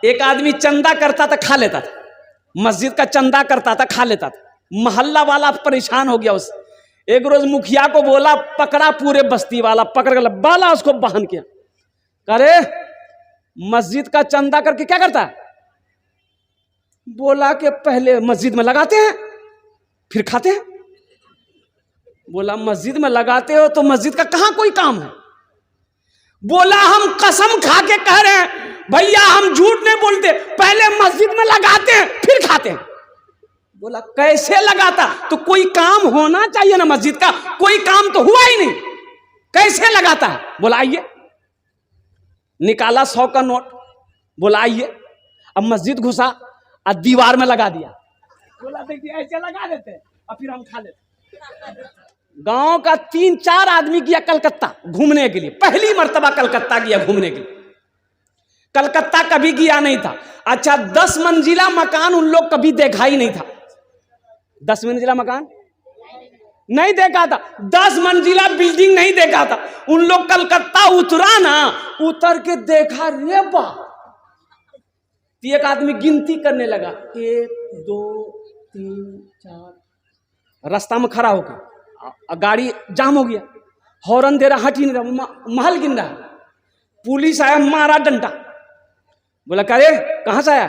एक आदमी चंदा करता था, खा लेता था, मस्जिद का चंदा करता था, खा लेता था। मोहल्ला वाला परेशान हो गया उससे। एक रोज मुखिया को बोला, पकड़ा पूरे बस्ती वाला, पकड़ कर बाला उसको बहन किया। अरे मस्जिद का चंदा करके क्या करता है? बोला कि पहले मस्जिद में लगाते हैं फिर खाते हैं। बोला मस्जिद में लगाते हो तो मस्जिद का कहां कोई काम है? बोला हम कसम खा के कह रहे हैं भैया, हम झूठ नहीं बोलते, पहले मस्जिद में लगाते हैं फिर खाते हैं। बोला कैसे लगाता? तो कोई काम होना चाहिए ना मस्जिद का, कोई काम तो हुआ ही नहीं, कैसे लगाता है? बोला आइए। निकाला 100 का नोट, बोला आइए। अब मस्जिद घुसा और दीवार में लगा दिया। बोला देखिए ऐसे लगा देते हैं और फिर हम खा लेते। गांव का 3-4 आदमी गया कलकत्ता घूमने के लिए, पहली मर्तबा कलकत्ता गया घूमने के लिए। कलकत्ता कभी गया नहीं था। अच्छा 10 मंजिला मकान उन लोग कभी देखा ही नहीं था। 10 मंजिला मकान नहीं देखा था, 10 मंजिला बिल्डिंग नहीं देखा था। उन लोग कलकत्ता उतरा ना, उतर के देखा, रे बा, एक आदमी गिनती करने लगा, 1 2 3 4। रास्ता में खड़ा होकर गाड़ी जाम हो गया, हॉर्न दे रहा, हट ही नहीं रहा, महल गिन रहा। पुलिस आया, मारा डंडा। बोला करे कहां से आया?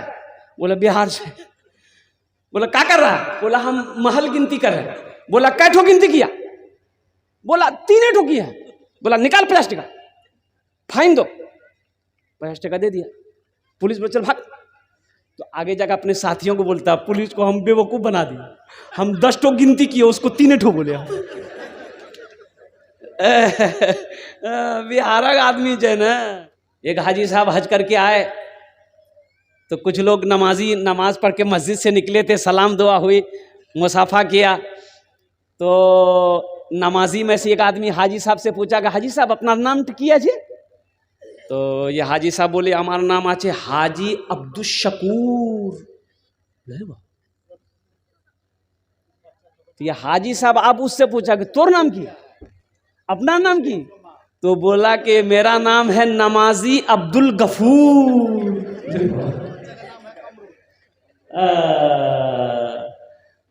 बोला बिहार से। बोला क्या कर रहा है? बोला हम महल गिनती कर रहे हैं। बोला कै ठो गिनती किया? बोला 3 ठो किया। बोला निकाल 50 टका, फाइन दो। 50 टका दे दिया। पुलिस बोला चल भाग। तो आगे जाकर अपने साथियों को बोलता, पुलिस को हम बेवकूफ बना दिए, हम 10 ठो गिनती किए, उसको 3 ठो बोले। बिहार का आदमी जो है ना। एक हाजी साहब हज करके आए तो कुछ लोग नमाज पढ़ के मस्जिद से निकले थे, सलाम दुआ हुई, मुसाफा किया। तो नमाजी में से एक आदमी हाजी साहब से पूछा कि हाजी साहब अपना नाम किया जी? तो ये हाजी साहब बोले हमारा नाम आछे हाजी अब्दुल शकूर। तो ये हाजी साहब आप उससे पूछा कि तोर नाम की, अपना नाम की? तो बोला कि मेरा नाम है नमाजी अब्दुल गफूर।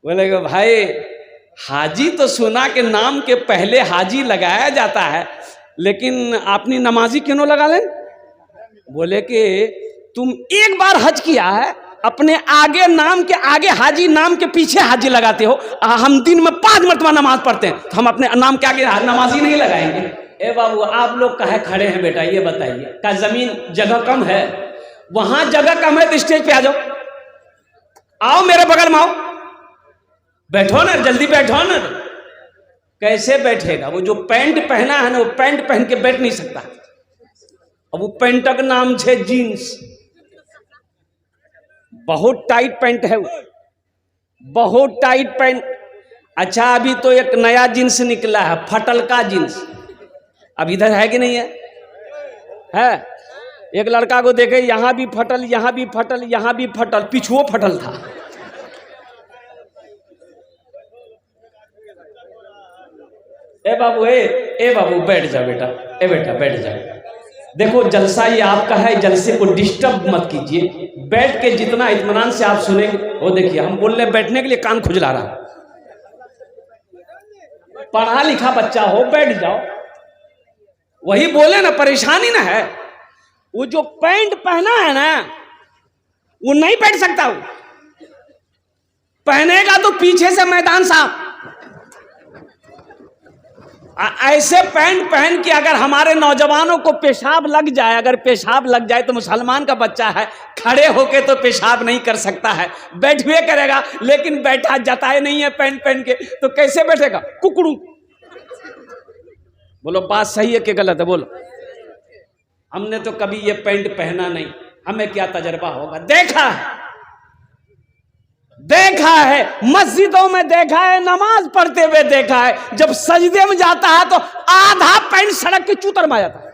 बोले कि भाई हाजी तो सुना के नाम के पहले हाजी लगाया जाता है, लेकिन आपने नमाजी क्यों लगा लें? बोले कि तुम एक बार हज किया है, अपने आगे नाम के आगे हाजी, नाम के पीछे हाजी लगाते हो। हम दिन में 5 मरतबा नमाज पढ़ते हैं, तो हम अपने नाम के आगे नमाजी नहीं लगाएंगे? ए बाबू आप लोग काहे खड़े हैं बेटा, ये बताइए। क्या जमीन जगह कम है? वहां जगह कम है तो स्टेज पे आ जाओ, आओ मेरे बगल में आओ, बैठो ना, जल्दी बैठो ना। कैसे बैठेगा? वो जो पैंट पहना है ना, वो पैंट पहन के बैठ नहीं सकता। अब वो पैंट का नाम है जीन्स, बहुत टाइट पैंट है वो, बहुत टाइट पैंट। अच्छा अभी तो एक नया जींस निकला है, फटल का जींस। अब इधर है कि नहीं है? है। एक लड़का को देखे, यहां भी फटल, यहां भी फटल, यहां भी फटल, पिछुओ फटल था। ए बाबू, ए बाबू बैठ जा बेटा, ए बेटा बैठ जा। देखो जलसा ये आपका है, जलसे को डिस्टर्ब मत कीजिए। बैठ के जितना इत्मीनान से आप सुनेंगे, वो देखिए हम बोल रहे बैठने के लिए, कान खुजला रहा। पढ़ा लिखा बच्चा हो, बैठ जाओ। वही बोले ना, परेशानी ना है। वो जो पैंट पहना है ना, वो नहीं बैठ सकता। वो पहनेगा तो पीछे से मैदान साफ। ऐसे पैंट पहन के अगर हमारे नौजवानों को पेशाब लग जाए, अगर पेशाब लग जाए तो मुसलमान का बच्चा है, खड़े होके तो पेशाब नहीं कर सकता है, बैठवे करेगा। लेकिन बैठा जताए नहीं है पैंट पहन के, तो कैसे बैठेगा? कुकड़ू। बोलो बात सही है कि गलत है? बोलो। हमने तो कभी ये पैंट पहना नहीं, हमें क्या तजर्बा होगा? देखा है, मस्जिदों में देखा है, नमाज पढ़ते हुए देखा है। जब सजदे में जाता है तो आधा पैंट सड़क के चूतर में आ जाता है।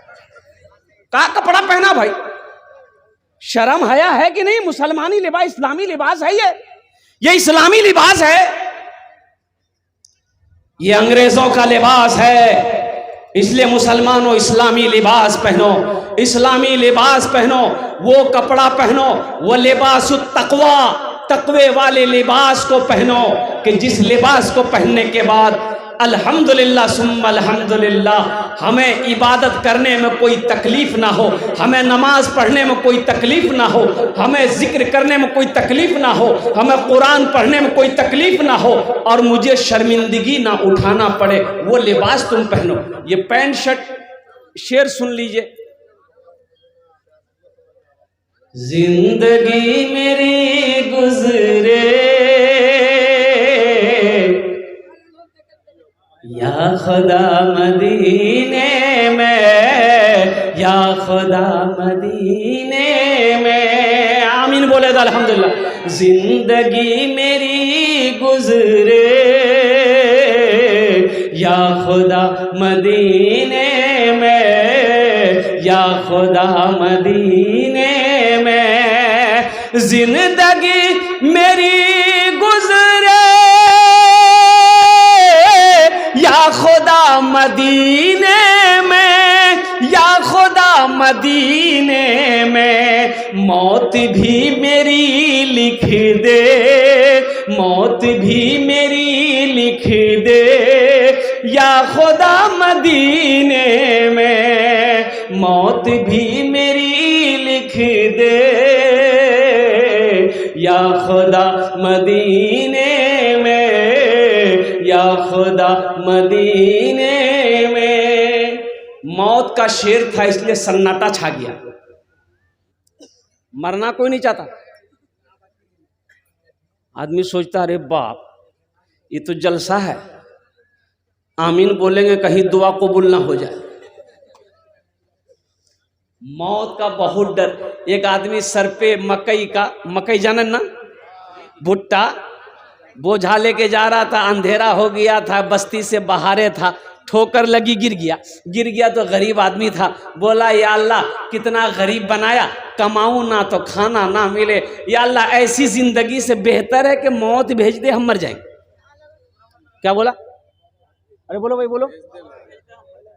का कपड़ा पहना भाई? शर्म हया है कि नहीं? मुसलमानी लिबास, इस्लामी लिबास है ये इस्लामी लिबास है। ये अंग्रेजों का लिबास है, इसलिए मुसलमानों इस्लामी लिबास पहनो, इस्लामी लिबास पहनो, वो कपड़ा पहनो, वो लिबास तकवा, तकवे वाले लिबास को पहनो कि जिस लिबास को पहनने के बाद अल्हम्दुलिल्लाह सुम्मा अल्हम्दुलिल्लाह हमें इबादत करने में कोई तकलीफ ना हो, हमें नमाज पढ़ने में कोई तकलीफ ना हो, हमें जिक्र करने में कोई तकलीफ ना हो, हमें कुरान पढ़ने में कोई तकलीफ ना हो और मुझे शर्मिंदगी ना उठाना पड़े, वो लिबास तुम पहनो। ये पैंट शर्ट शेर सुन लीजिए। जिंदगी मेरी गुजरे या खुदा मदीने में, या खुदा मदीने में, आमीन बोले तो अल्हम्दुलिल्लाह। जिंदगी मेरी गुजरे या खुदा मदीने में, या खुदा मदीने में, जिंदगी मेरी गुजरे या खुदा मदीने में, या खुदा मदीने में, मौत भी मेरी लिख दे, मौत भी मेरी लिख दे, या खुदा मदीने में, मौत भी मेरी लिख दे, या खुदा मदीने में, या खुदा मदीने में। मौत का शेर था इसलिए सन्नाटा छा गया, मरना कोई नहीं चाहता। आदमी सोचता अरे बाप ये तो जलसा है, आमीन बोलेंगे कहीं दुआ कबूल ना हो जाए। मौत का बहुत डर। एक आदमी सर पे मकई का, मकई जानन ना, भुट्टा बोझा लेके जा रहा था, अंधेरा हो गया था, बस्ती से बाहरे था, ठोकर लगी, गिर गया। गिर गया तो गरीब आदमी था, बोला या अल्लाह कितना गरीब बनाया, कमाऊं ना तो खाना ना मिले, या अल्लाह ऐसी जिंदगी से बेहतर है कि मौत भेज दे, हम मर जाएंगे। क्या बोला? अरे बोलो भाई बोलो।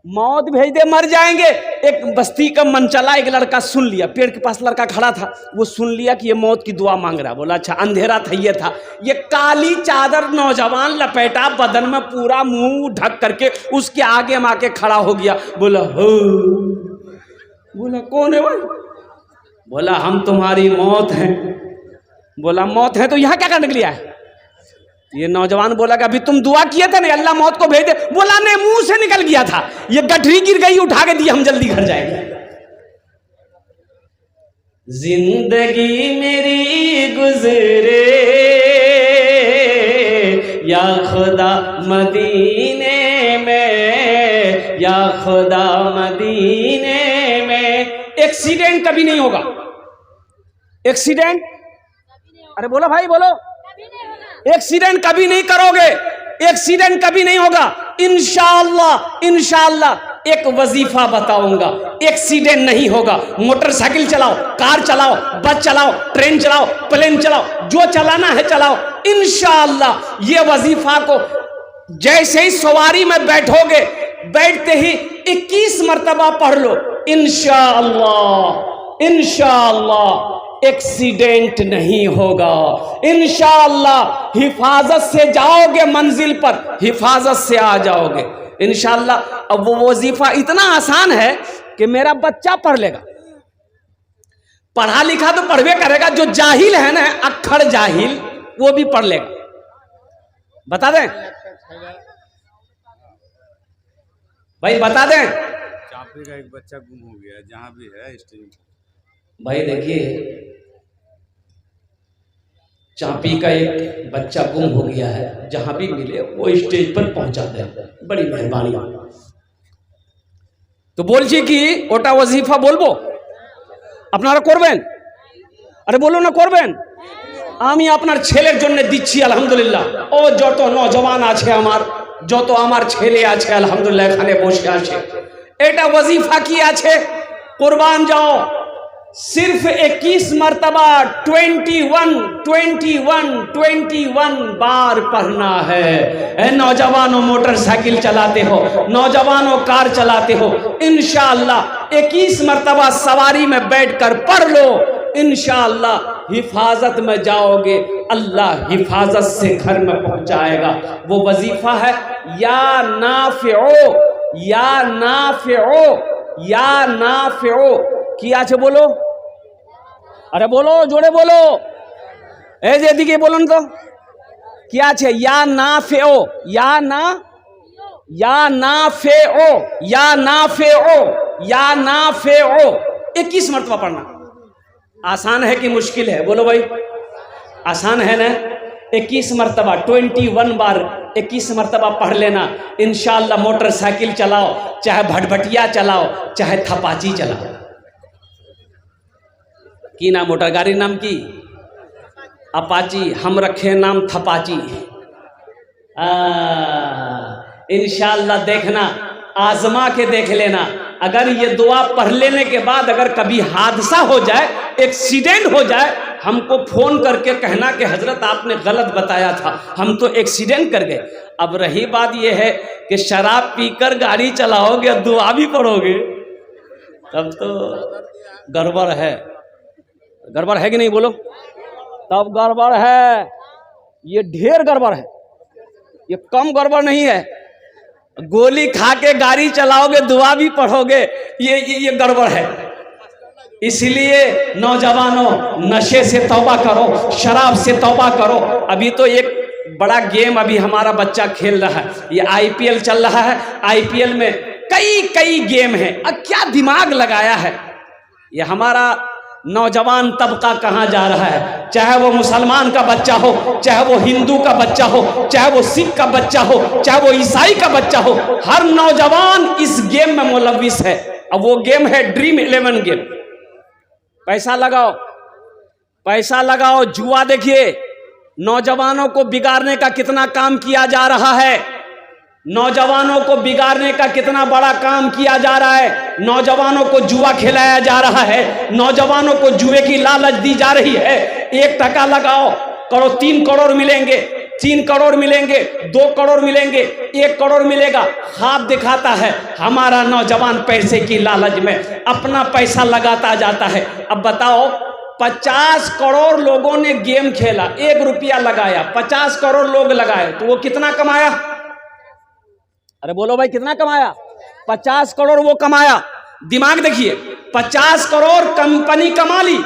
मौत भेज दे मर जाएंगे। एक बस्ती का मनचला एक लड़का सुन लिया, पेड़ के पास लड़का खड़ा था, वो सुन लिया कि ये मौत की दुआ मांग रहा। बोला अच्छा, अंधेरा था, ये था, ये काली चादर नौजवान लपेटा बदन में, पूरा मुंह ढक करके उसके आगे में आके खड़ा हो गया। बोला हो, बोला कौन है भाई? बोला हम तुम्हारी मौत हैं। बोला मौत है तो यहाँ क्या करने के लिए आए? ये नौजवान बोला कि अभी तुम दुआ किए थे ना अल्लाह मौत को भेज दे। बोला नहीं, मुंह से निकल गया था, ये गठरी गिर गई, उठा के दी, हम जल्दी घर जाएंगे। जिंदगी मेरी गुजरे या खुदा मदीने में, या खुदा मदीने में। एक्सीडेंट कभी नहीं होगा। एक्सीडेंट, अरे बोलो भाई बोलो। एक्सीडेंट कभी नहीं करोगे, एक्सीडेंट कभी नहीं होगा इंशाअल्लाह। इंशाअल्लाह एक वजीफा बताऊंगा, एक्सीडेंट नहीं होगा। मोटरसाइकिल चलाओ, कार चलाओ, बस चलाओ, ट्रेन चलाओ, प्लेन चलाओ, जो चलाना है चलाओ, इंशाअल्लाह ये वजीफा को जैसे ही सवारी में बैठोगे, बैठते ही 21 मर्तबा पढ़ लो, इंशाअल्लाह इंशाअल्लाह एक्सीडेंट नहीं होगा। इंशाअल्लाह हिफाजत से जाओगे मंजिल पर, हिफाजत से आ जाओगे इंशाअल्लाह। अब वो वजीफा इतना आसान है कि मेरा बच्चा पढ़ लेगा। पढ़ा लिखा तो पढ़वे करेगा, जो जाहिल है ना, अक्खर जाहिल, वो भी पढ़ लेगा। बता दें भाई, बता दें। चापी का एक बच्चा गुम हो गया, जहां भी है स्टेज। भाई देखिए, चापी का एक बच्चा गुम हो गया है, जहां भी मिले वो स्टेज पर पहुंचा दे, बड़ी मेहरबानी। तो बोलছি কি ওটা ওয়াজিফা বলবো, আপনারা করবেন? আরে বলো না করবেন। আমি আপনার ছেলের জন্য দিচ্ছি আলহামদুলিল্লাহ। ও যত নওজওয়ান আছে আমার, যত আমার ছেলে আছে আলহামদুলিল্লাহ এখানে বসে আছে, এটা ওয়াজিফা কি আছে, কুরবান যাও, सिर्फ 21 मरतबा 21 बार पढ़ना है। ए नौजवानों मोटरसाइकिल चलाते हो, नौजवानों कार चलाते हो, इंशाअल्लाह 21 मरतबा सवारी में बैठकर पढ़ लो, इंशाअल्लाह हिफाजत में जाओगे, अल्लाह हिफाजत से घर में पहुंचाएगा। वो वजीफा है या नाफिओ, या नाफिओ, या नाफिओ। किया छे बोलो, अरे बोलो, जोड़े बोलो, ए जे के बोलो न तो क्या छे? या नाफिओ, या नाफिओ, या नाफिओ, या नाफिओ। 21 मरतबा पढ़ना। आसान है कि मुश्किल है? बोलो भाई, आसान है ना? 21 मरतबा 21 बार 21 मरतबा पढ़ लेना, इंशाअल्लाह मोटरसाइकिल चलाओ, चाहे भटभटिया चलाओ, चाहे थपाची चलाओ। की नाम मोटर गाड़ी नाम की? अपाची। हम रखे नाम थपाची। इंशाअल्लाह देखना, आजमा के देख लेना। अगर ये दुआ पढ़ लेने के बाद अगर कभी हादसा हो जाए, एक्सीडेंट हो जाए, हमको फोन करके कहना कि हजरत आपने गलत बताया था, हम तो एक्सीडेंट कर गए। अब रही बात यह है कि शराब पीकर गाड़ी चलाओगे, दुआ भी पढ़ोगे, तब तो गड़बड़ है। गड़बड़ है कि नहीं बोलो? तब गड़बड़ है, ये ढेर गड़बड़ है, ये कम गड़बड़ नहीं है। गोली खा के गाड़ी चलाओगे, दुआ भी पढ़ोगे, ये गड़बड़ है। इसलिए नौजवानों, नशे से तौबा करो, शराब से तौबा करो। अभी तो एक बड़ा गेम अभी हमारा बच्चा खेल रहा है, ये आईपीएल चल रहा है। आईपीएल में कई गेम है। अब क्या दिमाग लगाया है ये हमारा नौजवान तबका कहाँ जा रहा है? चाहे वो मुसलमान का बच्चा हो, चाहे वो हिंदू का बच्चा हो, चाहे वो सिख का बच्चा हो, चाहे वो ईसाई का बच्चा हो, हर नौजवान इस गेम में मुलविस है। अब वो गेम है ड्रीम 11 गेम। पैसा लगाओ, पैसा लगाओ, जुआ देखिए, नौजवानों को बिगाड़ने का कितना काम किया जा रहा है, नौजवानों को बिगाड़ने का कितना बड़ा काम किया जा रहा है। नौजवानों को जुआ खिलाया जा रहा है, नौजवानों को जुए की लालच दी जा रही है। 1 टका लगाओ, करो 3 करोड़ मिलेंगे, 3 करोड़ मिलेंगे, 2 करोड़ मिलेंगे, 1 करोड़ मिलेगा। ख्वाब दिखाता है हमारा नौजवान, पैसे की लालच में अपना पैसा लगाता जाता है। अब बताओ, 50 करोड़ लोगों ने गेम खेला, 1 रुपया लगाया, 50 करोड़ लोग लगाए, तो वो कितना कमाया? अरे बोलो भाई, कितना कमाया? 50 करोड़ वो कमाया। दिमाग देखिए, 50 करोड़ कंपनी कमा ली।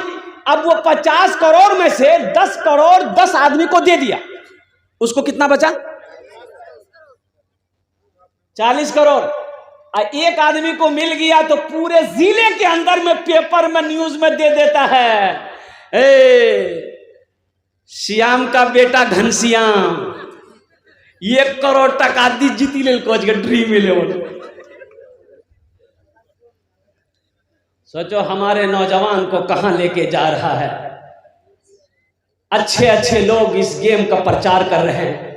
अब वो 50 करोड़ में से 10 करोड़ 10 आदमी को दे दिया, उसको कितना बचा? 40 करोड़। एक आदमी को मिल गया तो पूरे जिले के अंदर में पेपर में न्यूज में दे देता है, श्याम का बेटा घनश्याम 1 करोड़ टका दी जीती ले कोच के ड्रीम 11। सोचो हमारे नौजवान को कहां लेके जा रहा है। अच्छे अच्छे लोग इस गेम का प्रचार कर रहे हैं,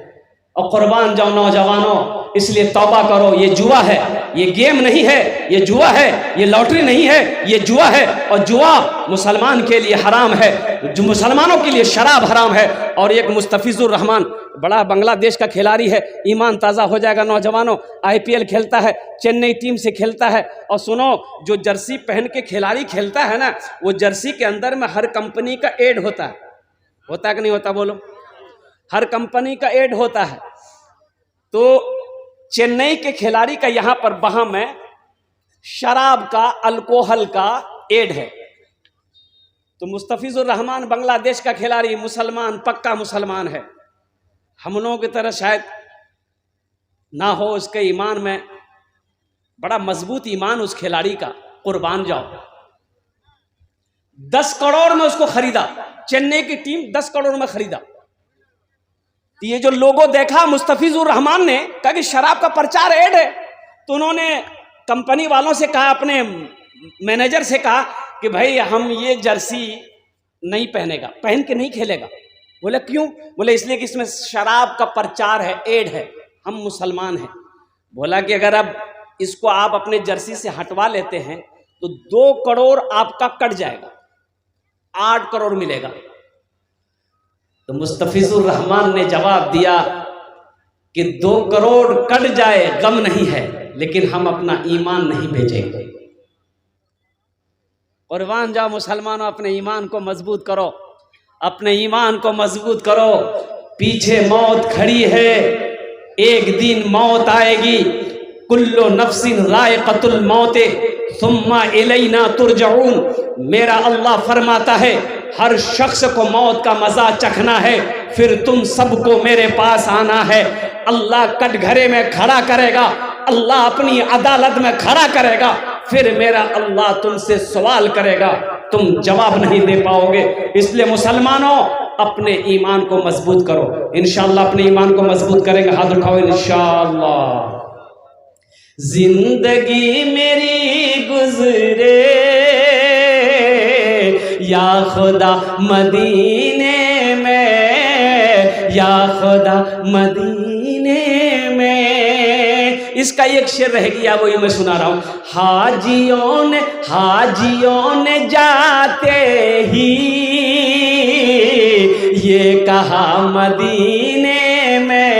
और कुर्बान जाओ नौजवानों, इसलिए तौबा करो। ये जुआ है, ये गेम नहीं है, ये जुआ है, ये लॉटरी नहीं है, ये जुआ है। और जुआ मुसलमान के लिए हराम है, जो मुसलमानों के लिए शराब हराम है। और एक मुस्तफिजुर रहमान बड़ा बांग्लादेश का खिलाड़ी है, ईमान ताज़ा हो जाएगा नौजवानों। आईपीएल खेलता है, चेन्नई टीम से खेलता है। और सुनो, जो जर्सी पहन के खिलाड़ी खेलता है ना, वो जर्सी के अंदर में हर कंपनी का एड होता है कि नहीं होता? बोलो, हर कंपनी का एड होता है। तो चेन्नई के खिलाड़ी का यहां पर वहां में शराब का, अल्कोहल का एड है। तो मुस्तफिजुर रहमान बांग्लादेश का खिलाड़ी, मुसलमान, पक्का मुसलमान है। हम लोगों की तरह शायद ना हो, उसके ईमान में बड़ा मजबूत ईमान उस खिलाड़ी का, कुर्बान जाओ। 10 करोड़ में उसको खरीदा, चेन्नई की टीम 10 करोड़ में खरीदा। तो ये जो लोगो देखा मुस्तफिजुर रहमान ने, कहा कि शराब का प्रचार ऐड है। तो उन्होंने कंपनी वालों से कहा, अपने मैनेजर से कहा कि भाई हम ये जर्सी नहीं पहनेगा, पहन के नहीं खेलेगा। बोले क्यों? बोले इसलिए कि इसमें शराब का प्रचार है, ऐड है, हम मुसलमान हैं। बोला कि अगर अब इसको आप अपने जर्सी से हटवा लेते हैं तो 2 करोड़ आपका कट जाएगा। 8 करोड़ मिलेगा। तो मुस्तफिजुर रहमान ने जवाब दिया कि 2 करोड़ कट जाए गम नहीं है, लेकिन हम अपना ईमान नहीं बेचेंगे। कुर्बान जाओ मुसलमानों, अपने ईमान को मजबूत करो, अपने ईमान को मजबूत करो। पीछे मौत खड़ी है, एक दिन मौत आएगी। कुल्लो नफ्सिन रायक़तुल मौते सुम्मा इलैना तुरजऊन। मेरा अल्लाह फरमाता है हर शख्स को मौत का मजा चखना है, फिर तुम सबको मेरे पास आना है। अल्लाह कटघरे में खड़ा करेगा, अल्लाह अपनी अदालत में खड़ा करेगा, फिर मेरा अल्लाह तुमसे सवाल करेगा, तुम जवाब नहीं दे पाओगे। इसलिए मुसलमानों अपने ईमान को मजबूत करो। इंशाअल्लाह अपने ईमान को मजबूत करेंगे, हाथ उठाओ इंशाअल्लाह। जिंदगी मेरी गुजरे या खुदा मदीने में, या खुदा मदीने में। इसका एक शेर रह गया, वो ये मैं सुना रहा हूं। हाजियों ने जाते ही ये कहा मदीने में,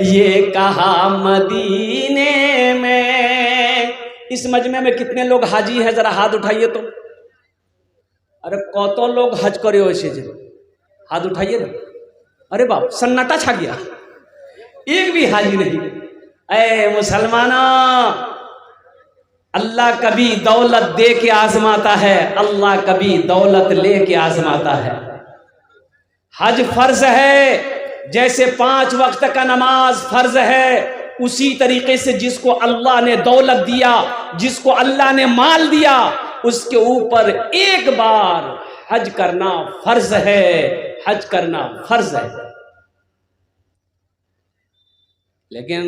ये कहा मदीने में। इस मजमे में कितने लोग हाजी हैं, जरा हाथ उठाइए तो। अरे कौतो लोग हज करे वैसे जे, हाथ उठाइए ना। अरे बाप, सन्नाटा छा गया, एक भी हाजी नहीं। ऐ मुसलमानों, अल्लाह कभी दौलत दे के आजमाता है, अल्लाह कभी दौलत ले के आजमाता है। हज फर्ज है, जैसे 5 वक्त का नमाज फर्ज है, उसी तरीके से जिसको अल्लाह ने दौलत दिया, जिसको अल्लाह ने माल दिया, उसके ऊपर एक बार हज करना फर्ज है, हज करना फर्ज है। लेकिन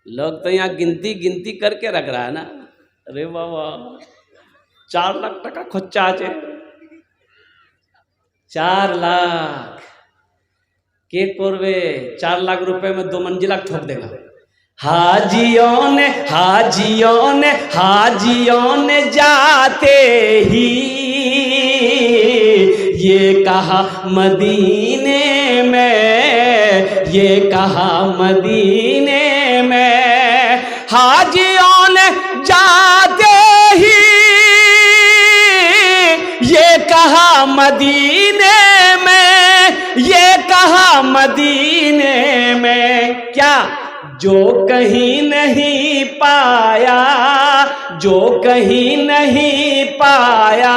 लोग तो यहाँ गिनती गिनती करके रख रहा है ना। अरे बाबा, 4 लाख टका खर्चा আছে, 4 लाख के करवे। 4 लाख रुपए में 2 मंजिला ठोक देगा। हाजियों ने जाते ही ये कहा मदीने में, ये कहा मदीने में। हाजियों ने जाते ही ये कहा मदीने में, ये कहा मदीने में। क्या जो कहीं नहीं पाया, जो कहीं नहीं पाया,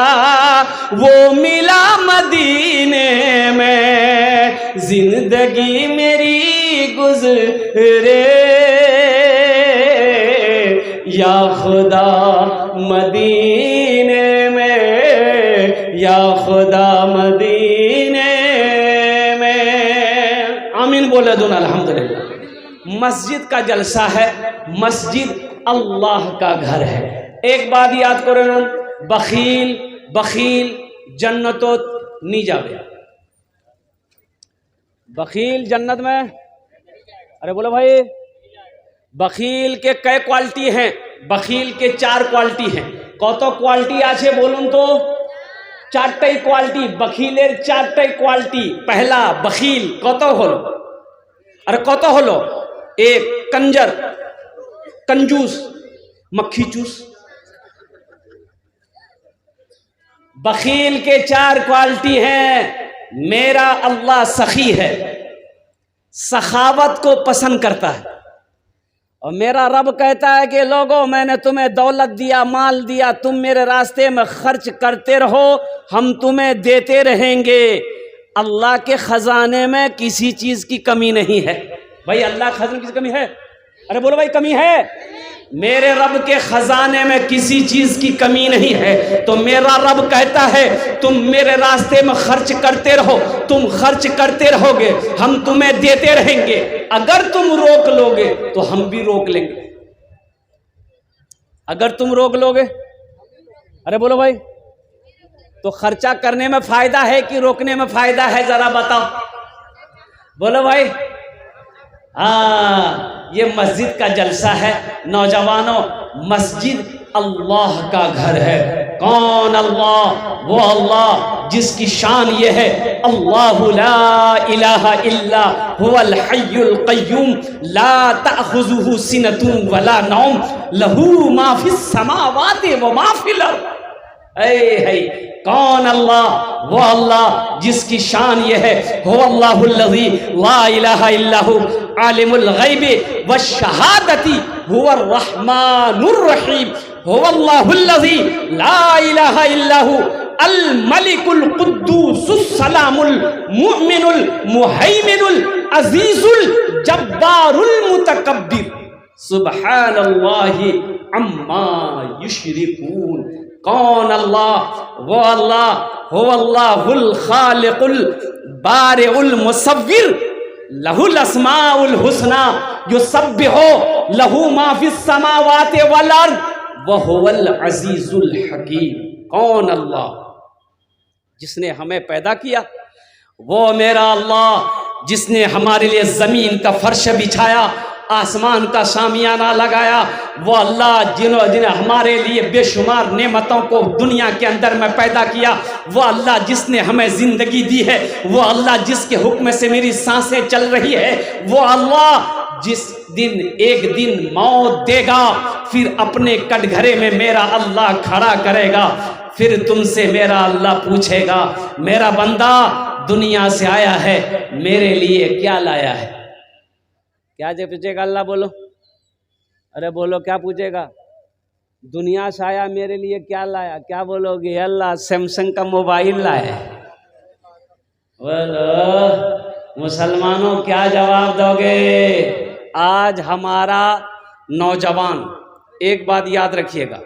वो मिला मदीने में। जिंदगी मेरी गुजरे या खुदा मदीने में, या खुदा मदीने में। आमीन बोले दोनों अल्हम्दुलिल्लाह। मस्जिद का जलसा है, मस्जिद अल्लाह का घर है। एक बात याद करो, बखील जन्नतो नहीं जावे। बखील जन्नत में, अरे बोलो भाई, बखील के कई क्वालिटी हैं? बखील के 4 क्वालिटी हैं। कत क्वालिटी आछे बोलून तो? 4टाई क्वालिटी, बखीलेर 4टाई क्वालिटी। पहला बखील कत हलो? अरे कत हलो? 1 कंजर, कंजूस, मक्खी चूस। बखील के 4 क्वालिटी हैं। मेरा अल्लाह सखी है, सखावत को पसंद करता है। और मेरा रब कहता है कि लोगों, मैंने तुम्हें दौलत दिया, माल दिया, तुम मेरे रास्ते में खर्च करते रहो, हम तुम्हें देते रहेंगे। अल्लाह के खजाने में किसी चीज की कमी नहीं है। भाई अल्लाह के खजाने की कमी है? अरे बोलो भाई, कमी है? मेरे रब के खजाने में किसी चीज की कमी नहीं है। तो मेरा रब कहता है तुम मेरे रास्ते में खर्च करते रहो, तुम खर्च करते रहोगे, हम तुम्हें देते रहेंगे। अगर तुम रोक लोगे तो हम भी रोक लेंगे। अगर तुम रोक लोगे, अरे बोलो भाई, तो खर्चा करने में फायदा है कि रोकने में फायदा है? जरा बताओ, बोलो भाई। ये मस्जिद का जलसा है। नौजवानों, मस्जिद अल्लाह का घर है। कौन अल्लाह? वो अल्लाह जिसकी शान ये है, अल्लाहु ला इलाहा इल्ला हुवल हय्युल क़य्यूम ला तअख़ुज़ुहु सिनतुन वला नौम लहू मा फ़िस समावाति व मा फ़िल अर्ज़। है कौन अल्लाह? वो अल्लाह जिसकी शान ये है, हो अल्लाहुल्लज़ी ला इलाहा इल्लहु आलिमुल ग़ैबि वश्शहादति हुवर रहमानुर रहीम, हो अल्लाहुल्लज़ी ला इलाहा इल्लहु अल मलिकुल कुद्दूसुस सलामुल मुमिनुल मुहैमिनुल अज़ीज़ुल जब्बारुल मुतकब्बिर सुब्हानल्लाहि अम्मा युश्रिकून। कौन अल्लाह? वो अल्लाह हो अल्लाहुल खालिकुल बारिउल मुसव्विर लहुल अस्माउल हुस्ना युसब्बिहु लहू मा फिस समावाति वल अर्द व हुवल अजीजुल हकीम। कौन अल्लाह? जिसने हमें पैदा किया, वो मेरा अल्लाह जिसने हमारे लिए जमीन का फर्श बिछाया, आसमान का शामियाना लगाया, वो अल्लाह जिन्होंने हमारे लिए बेशुमार नेमतों को दुनिया के अंदर में पैदा किया, वो अल्लाह जिसने हमें ज़िंदगी दी है, वो अल्लाह जिसके हुक्म से मेरी सांसें चल रही है, वो अल्लाह जिस दिन एक दिन मौत देगा, फिर अपने कटघरे में मेरा अल्लाह खड़ा करेगा, फिर तुमसे मेरा अल्लाह पूछेगा, मेरा बंदा दुनिया से आया है, मेरे लिए क्या लाया है? क्या जो पूछेगा अल्लाह? बोलो, अरे बोलो, क्या पूछेगा? दुनिया से आया, मेरे लिए क्या लाया? क्या बोलोगे? अल्लाह सैमसंग का मोबाइल लाया। बोलो मुसलमानों, क्या जवाब दोगे? आज हमारा नौजवान, एक बात याद रखिएगा,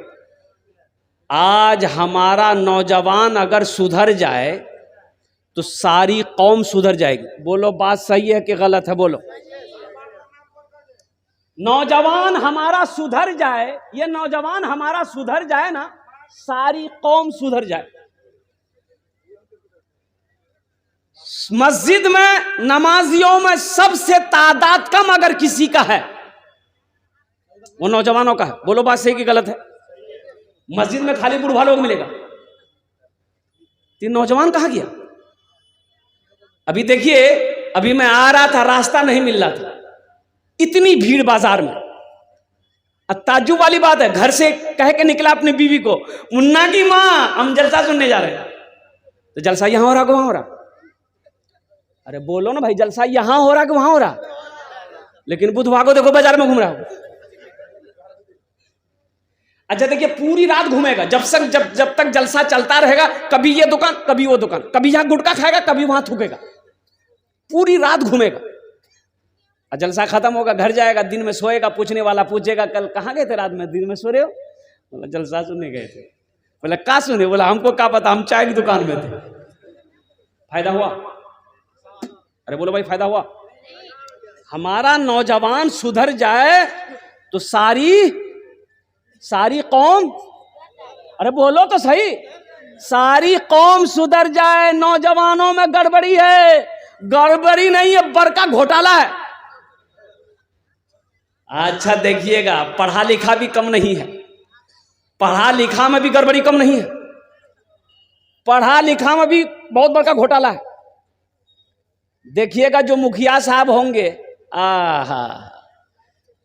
आज हमारा नौजवान अगर सुधर जाए तो सारी कौम सुधर जाएगी। बोलो बात सही है कि गलत है? बोलो। नौजवान हमारा सुधर जाए, ये नौजवान हमारा सुधर जाए ना, सारी कौम सुधर जाए। मस्जिद में नमाजियों में सबसे तादाद कम अगर किसी का है, वो नौजवानों का है। बोलो बात सही कि गलत है? मस्जिद में खाली बुढ़वा लोग मिलेगा, तीन नौजवान कहाँ गया? अभी देखिए, अभी मैं आ रहा था, रास्ता नहीं मिल रहा था, इतनी भीड़ बाजार में। ताज्जुब वाली बात है, घर से कह के निकला अपनी बीवी को, मुन्ना की माँ हम जलसा सुनने जा रहे हैं। तो जलसा यहां हो रहा कि वहां हो रहा? अरे बोलो ना भाई, जलसा यहां हो रहा कि वहां हो रहा? लेकिन बुधवार को देखो बाजार में घूम रहा हो। अच्छा देखिए, पूरी रात घूमेगा, जब तक जलसा चलता रहेगा, कभी ये दुकान कभी वो दुकान, कभी यहां गुटखा खाएगा कभी वहां थूकेगा, पूरी रात घूमेगा। और जलसा खत्म होगा, घर जाएगा, दिन में सोएगा, पूछने वाला पूछेगा कल कहाँ गए थे रात में, दिन में सो रहे हो? बोला जलसा सुनने गए थे। बोला क्या सुने? बोला हमको क्या पता, हम चाय की दुकान में थे। फायदा हुआ? अरे बोलो भाई, फायदा हुआ? हमारा नौजवान सुधर जाए तो सारी कौम, अरे बोलो तो सही, सारी कौम सुधर जाए। नौजवानों में गड़बड़ी है, गड़बड़ी नहीं है, बड़का घोटाला है। अच्छा देखिएगा, पढ़ा लिखा भी कम नहीं है, पढ़ा लिखा में भी गड़बड़ी कम नहीं है, पढ़ा लिखा में भी बहुत बड़का घोटाला है। देखिएगा जो मुखिया साहब होंगे, आहा,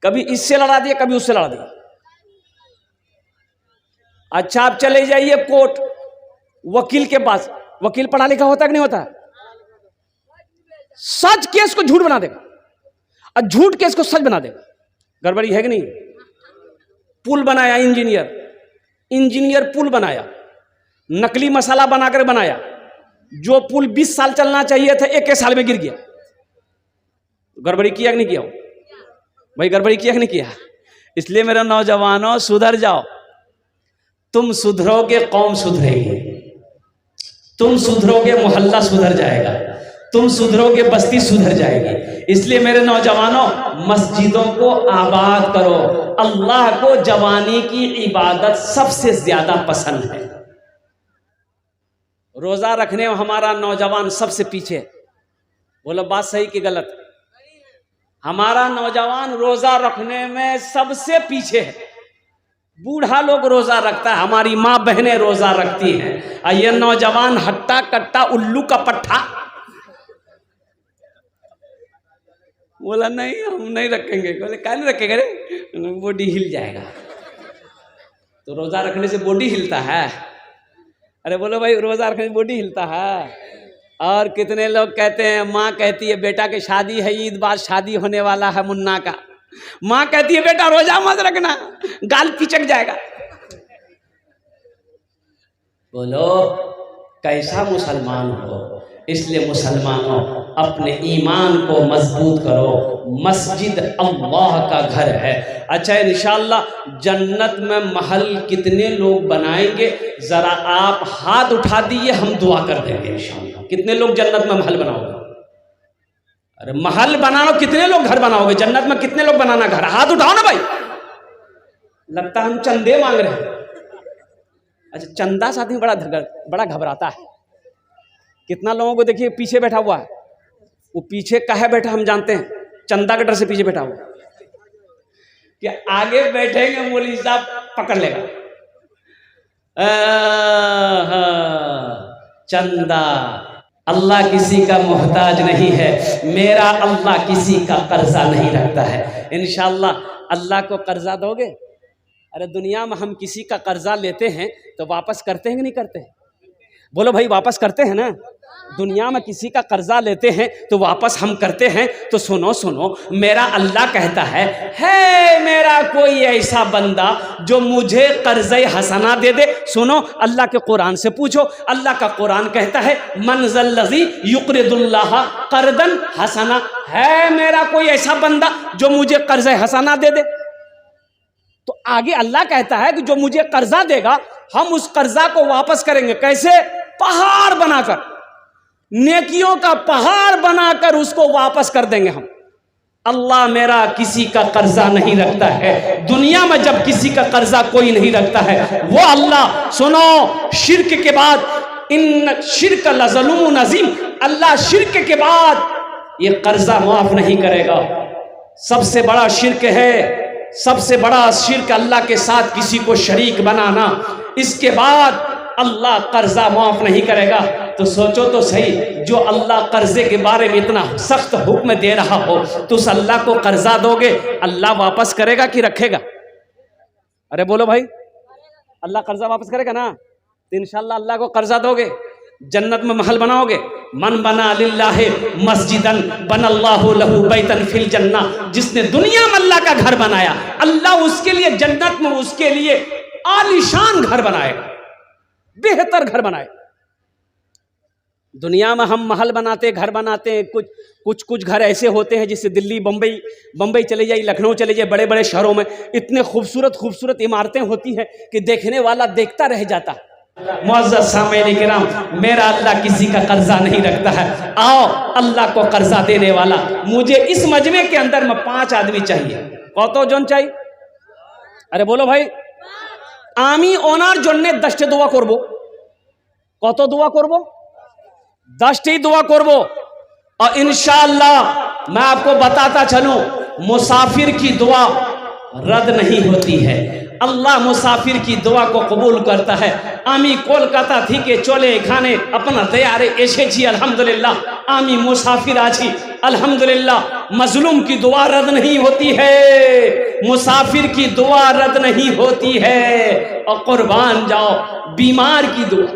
कभी इससे लड़ा दिए कभी उससे लड़ा दिए। अच्छा आप चले जाइए कोर्ट, वकील के पास, वकील पढ़ा लिखा होता है कि नहीं होता? सच केस को झूठ बना देगा और झूठ केस को सच बना देगा। गड़बड़ी है कि नहीं? पुल बनाया इंजीनियर पुल बनाया, नकली मसाला बनाकर बनाया, जो पुल 20 साल चलना चाहिए था 1 साल में गिर गया। गड़बड़ी किया कि नहीं किया? भाई गड़बड़ी किया कि नहीं किया? इसलिए मेरे नौजवानों, सुधर जाओ। तुम सुधरोगे कौम सुधरेगी, तुम सुधरोगे मोहल्ला सुधर जाएगा, तुम सुधरोगे बस्ती सुधर जाएगी। इसलिए मेरे नौजवानों, मस्जिदों को आबाद करो। अल्लाह को जवानी की इबादत सबसे ज्यादा पसंद है। रोजा रखने में हमारा नौजवान सबसे पीछे। बोलो बात सही कि गलत? हमारा नौजवान रोजा रखने में सबसे पीछे है। बूढ़ा लोग रोजा रखता है, हमारी माँ बहनें रोजा रखती हैं, और ये नौजवान हट्टा कट्टा उल्लू का पट्टा बोला नहीं हम नहीं रखेंगे। बोले क्या नहीं रखेंगे रे, बॉडी हिल जाएगा। तो रोजा रखने से बॉडी हिलता है? अरे बोलो भाई, रोजा रखने से बॉडी हिलता है। और कितने लोग कहते हैं, माँ कहती है बेटा की शादी है, ईद बाद शादी होने वाला है मुन्ना का, माँ कहती है बेटा रोजा मत रखना, गाल पिचक जाएगा। बोलो कैसा मुसलमान हो? इसलिए मुसलमानों अपने ईमान को मजबूत करो। मस्जिद अल्लाह का घर है। अच्छा इंशाअल्लाह जन्नत में महल कितने लोग बनाएंगे, जरा आप हाथ उठा दीजिए, हम दुआ कर देंगे इंशाअल्लाह। कितने लोग जन्नत में महल बनाओगे? अरे महल बनाओ, कितने लोग घर बनाओगे जन्नत में? कितने लोग बनाना घर? हाथ उठाओ ना भाई। लगता है हम चंदे मांग रहे हैं। अच्छा चंदा साथ में बड़ा घबराता है। कितना लोगों को देखिए पीछे बैठा हुआ है, वो पीछे काहे बैठा हम जानते हैं, चंदा के डर से पीछे बैठा हुआ कि आगे बैठेंगे मौलवी साहब पकड़ लेगा। चंदा, अल्लाह किसी का मोहताज नहीं है, मेरा अल्लाह किसी का कर्जा नहीं रखता है। इंशाअल्लाह अल्लाह को कर्जा दोगे? अरे दुनिया में हम किसी का कर्जा लेते हैं तो वापस करते हैं कि नहीं करते? बोलो भाई वापस करते हैं ना? दुनिया में किसी का कर्जा लेते हैं तो वापस हम करते हैं। तो सुनो सुनो, मेरा अल्लाह कहता है मेरा कोई ऐसा बंदा जो मुझे कर्ज़े हसना दे दे। सुनो अल्लाह के कुरान से पूछो, अल्लाह का कुरान कहता है मनज़ल्लज़ी युक़रिदुल्लाह क़र्दन हसना, है मेरा कोई ऐसा बंदा जो मुझे कर्ज़े हसना दे दे। तो आगे अल्लाह कहता है कि जो मुझे कर्जा देगा हम उस कर्जा को वापस करेंगे। कैसे? पहाड़ बनाकर, नेकियों का पहाड़ बनाकर उसको वापस कर देंगे हम। अल्लाह मेरा किसी का कर्जा नहीं रखता है। दुनिया में जब किसी का कर्जा कोई नहीं रखता है वो अल्लाह, सुनो शिर्क के बाद इन शिर्क लज़लूमुन अज़ीम, अल्लाह शिर्क के बाद ये कर्जा माफ नहीं करेगा। सबसे बड़ा शिर्क है, सबसे बड़ा शिर्क अल्लाह के साथ किसी को शरीक बनाना। इसके बाद अल्लाह कर्जा माफ नहीं करेगा। तो सोचो तो सही, जो अल्लाह कर्जे के बारे में इतना सख्त हुक्म दे रहा हो तो उस अल्लाह को कर्जा दोगे, अल्लाह वापस करेगा कि रखेगा? अरे बोलो भाई, अल्लाह कर्जा वापस करेगा ना? तो इंशाअल्लाह अल्लाह को कर्जा दोगे, जन्नत में महल बनाओगे। मन बना लिल्लाहि मस्जिदन बनल्लाहु लहू बैतन फिल जन्ना, जिसने दुनिया में अल्लाह का घर बनाया, अल्लाह उसके लिए जन्नत में उसके लिए आलीशान घर बनाएगा, बेहतर घर बनाए। दुनिया में हम महल बनाते, घर बनाते हैं, कुछ घर ऐसे होते हैं जिससे दिल्ली बम्बई चले जाइए, लखनऊ चले जाइए, बड़े बड़े शहरों में इतने खूबसूरत इमारतें होती हैं कि देखने वाला देखता रह जाता। मुअज़्ज़ज़ सामईन किराम, मेरा अल्लाह किसी का कर्जा नहीं रखता है। आओ अल्लाह को कर्जा देने वाला, मुझे इस मजमे के अंदर में 5 आदमी चाहिए। कत जन चाहिए? अरे बोलो भाई। आमी ओनार जन्ने 10टे दुआ करबो। कत दुआ करबो? 10टी दुआ करबो। और इंशाअल्लाह मैं आपको बताता चलूं, मुसाफिर की दुआ रद्द नहीं होती है। अल्लाह मुसाफिर की दुआ को कबूल करता है। आमी कोलकाता थी के चले खाने अपना तैयारे एसेছি अल्हम्दुलिल्लाह, आमी मुसाफिर आছি अल्हम्दुलिल्लाह। मजलूम की दुआ रद्द नहीं होती है, मुसाफिर की दुआ रद्द नहीं होती है। और कुर्बान जाओ, बीमार की दुआ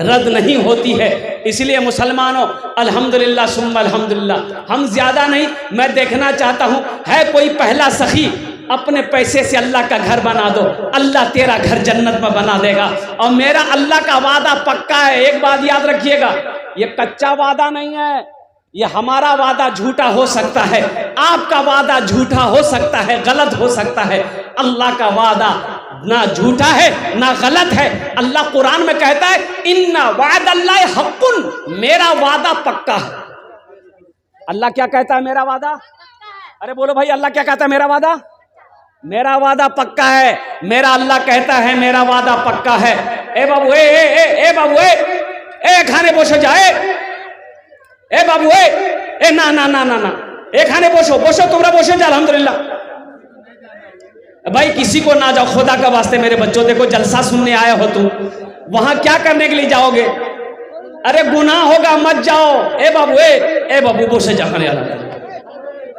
रद्द नहीं होती है। इसलिए मुसलमानों अल्हम्दुलिल्लाह सुम्मा अल्हम्दुलिल्लाह, हम ज्यादा नहीं, मैं देखना चाहता हूं है कोई पहला सखी अपने पैसे से अल्लाह का घर बना दो, अल्लाह तेरा घर जन्नत में बना देगा। और मेरा अल्लाह का वादा पक्का है। एक बात याद रखिएगा, ये कच्चा वादा नहीं है, ये हमारा वादा झूठा हो सकता है, आपका वादा झूठा हो सकता है, गलत हो सकता है। अल्लाह का वादा ना झूठा है ना गलत है। अल्लाह कुरान में कहता है इन्ना वादल्लाहि हक़्क़ुन, मेरा वादा पक्का है। अल्लाह क्या कहता है? मेरा वादा। अरे बोलो भाई, अल्लाह क्या कहता है? मेरा वादा, मेरा वादा पक्का है। मेरा अल्लाह कहता है मेरा वादा पक्का है। ए बाबू ए बाबू ए खाने बसो जाए, ए बाबू ना ना ना ना ना, এখানে বসো বসো, তোমরা বসে যাও। আলহামদুলিল্লাহ भाई किसी को ना जाओ, खुदा का वास्ते मेरे बच्चों, देखो जलसा सुनने आए हो तुम, वहां क्या करने के लिए जाओगे? अरे गुनाह होगा, मत जाओ। ए बाबू, ए बाबू वो से जाने वाला,